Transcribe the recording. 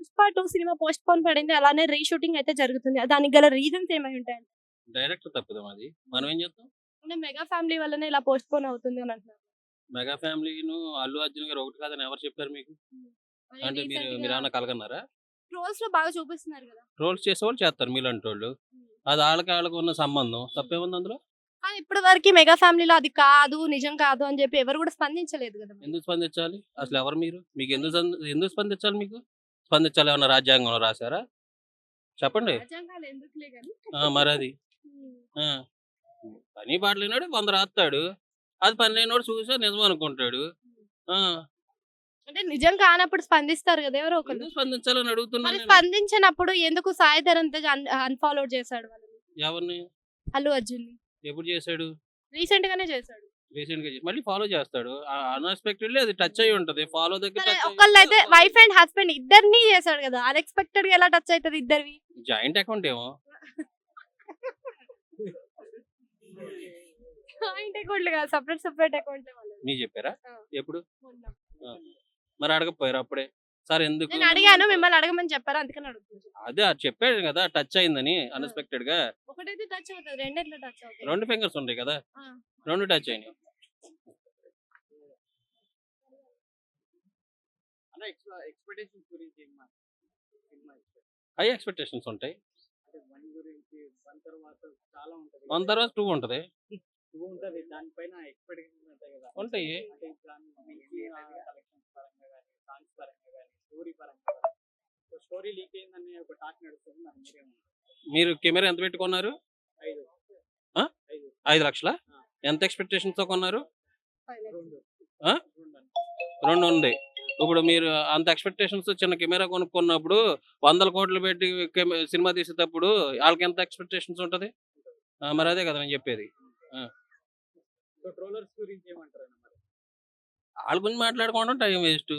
Pushpa 2 cinema post phone పడింది. అలానే reshooting అయితే జరుగుతుంది. దానికి గల రీజన్స్ ఏమై ఉంటాయి? డైరెక్టర్ తప్పిదం అది. మనం ఏం చేస్తాం? అంటే మెగా ఫ్యామిలీ వల్లనే ఇలా పోస్ట్ పోన్ అవుతుంది అని అంటున్నారు. మెగా ఫ్యామిలీను అల్లు అర్జున్ గారు ఒకటి కాదని ఎవరు చెప్పారు మీకు? హ్మ్. అంటే మీరేమన్నా కలగన్నారా? ట్రోల్స్‌లో బాగా చూపిస్తున్నారు గదా! ట్రోల్స్ చేసేవాళ్ళు చేస్తారు మీలాంటోళ్ళు. హ్మ్. అది ఆళ్ళకి ఉన్న సంబంధం. తప్పేముంది అందులో? కానీ ఇప్పటి వరకి మెగా ఫ్యామిలీలో అది కాదు, నిజం కాదు అని జెప్పి ఎవరు గూడా స్పందించలేదు గదా! మరి. ఎందుకు స్పందించాలి? అసలు ఎవరు మీరు? మీకు ఎందుకు స్పందించాలి మీకు? స్పందించాలి ఏమన్నా రాజ్యాంగంలో రాసారా? చెప్పండి. రాజ్యాంగాలు ఎందుకులే గాని. మరది. హ్మ్. ఆ! పని పాట లేనోడు 100 రాత్తాడు. అది పని లేనోడు చూసా నిజం అనుకుంటాడు. ఆ! అంటే నిజం కానప్పుడు స్పందిస్తారు గదా! ఎవరో ఒకళ్ళు. ఎందుకు స్పందించాలని అడుగుతున్నాను మరి నేను. స్పందించనప్పుడు ఎందుకు సాయి ధరమ్ తేజ్ అన్‌ఫాలో చేసాడు వాళ్ళని? ఎవరిని? అల్లు అర్జున్‌ని. ఎప్పుడు చేసాడు? రీసెంట్ గానే చేసాడు. రీసెంట్‌గా మళ్ళీ ఫాలో చేస్తాడు. అన్‌ఎక్స్‌పెక్టెడ్‌లీ అది టచ్ అయ్యి ఉంటది. ఫాలో దగ్గర సరే టచ్ అయ్యి ఒకళ్ళైతే వైఫ్ అండ్ హస్బెండ్ ఇద్దరిని చేసాడు గదా! అన్‌ఎక్స్‌పెక్టెడ్‌గా ఎలా టచ్ అయితది ఇద్దరివి? జాయింట్ అకౌంట్ ఏమో. జాయింట్ అకౌంట్‌లు కాదు. సెపరేట్ అకౌంట్‌లే వాళ్ళవి. మీకు చెప్పారా? ఆ! ఎప్పుడు? మొన్న. ఆ! మరి అడగకపోయారా అప్పుడే? సార్ ఎందుకు? నేను అడిగాను మిమ్మల్ని అడగమని చెప్పారు. అందుకని అడుగుతున్నా. అదే అది చెప్పాడు కదా! టచ్ అయిందని ఆ! అన్‌ఎక్స్‌పెక్టెడ్‌గా. ఒకటైతే టచ్ అవుతది. రెండెట్లా టచ్ అవుతాయి? 2 ఫింగర్స్ ఉంటాయి కదా! ఆ! 2 టచ్ అయినాయి. అన్న ఎక్స్‌పెక్టేషన్స్ గురించి ఏం సినిమా హై ఎక్స్‌పెక్టేషన్స్ ఉంటాయి. అంటే 1 గురించి 1 తర్వాత చాలా ఉంటది 1 కదా! తర్వాత 2 ఉంటది. 2 ఉంటది. దానిపైన ఎక్స్‌పెక్టేషన్స్ ఉంటాయి కదా! ఉంటాయి. అంటే దాని మించిన కలెక్షన్స్ పరంగా గాని, సాంగ్స్ పరంగా గాని, స్టోరీ పరంగా గాని. సో స్టోరీ లీక్ అయిందని ఒక టాక్ నడుస్తుంది. దాని మీరేమంటారు? మీరు కెమెరా ఎంత పెట్టి కొన్నారు? 5 ఆ? 5 5 లక్షలా? ఆ! ఎంత ఎక్స్‌పెక్టేషన్స్‌తో కొన్నారు? 2 ఆ? 2 2 ఉంది. ఇప్పుడు మీరు అంత ఎక్స్‌పెక్టేషన్స్‌తో చిన్న కెమెరా కొనుక్కున్నప్పుడు 100,00,00,000 పెట్టి సినిమా తీసేటప్పుడు ఆళ్ళకెంత ఎక్స్‌పెక్టేషన్స్ ఉంటది? మరి అదే కదా నేను చెప్పేది. ఆ! సో ట్రోలర్స్ గురించి ఏమంటారన్న మరి? ఆళ్ళ గురించి మాట్లాడుకోవడం టైం వేస్టు.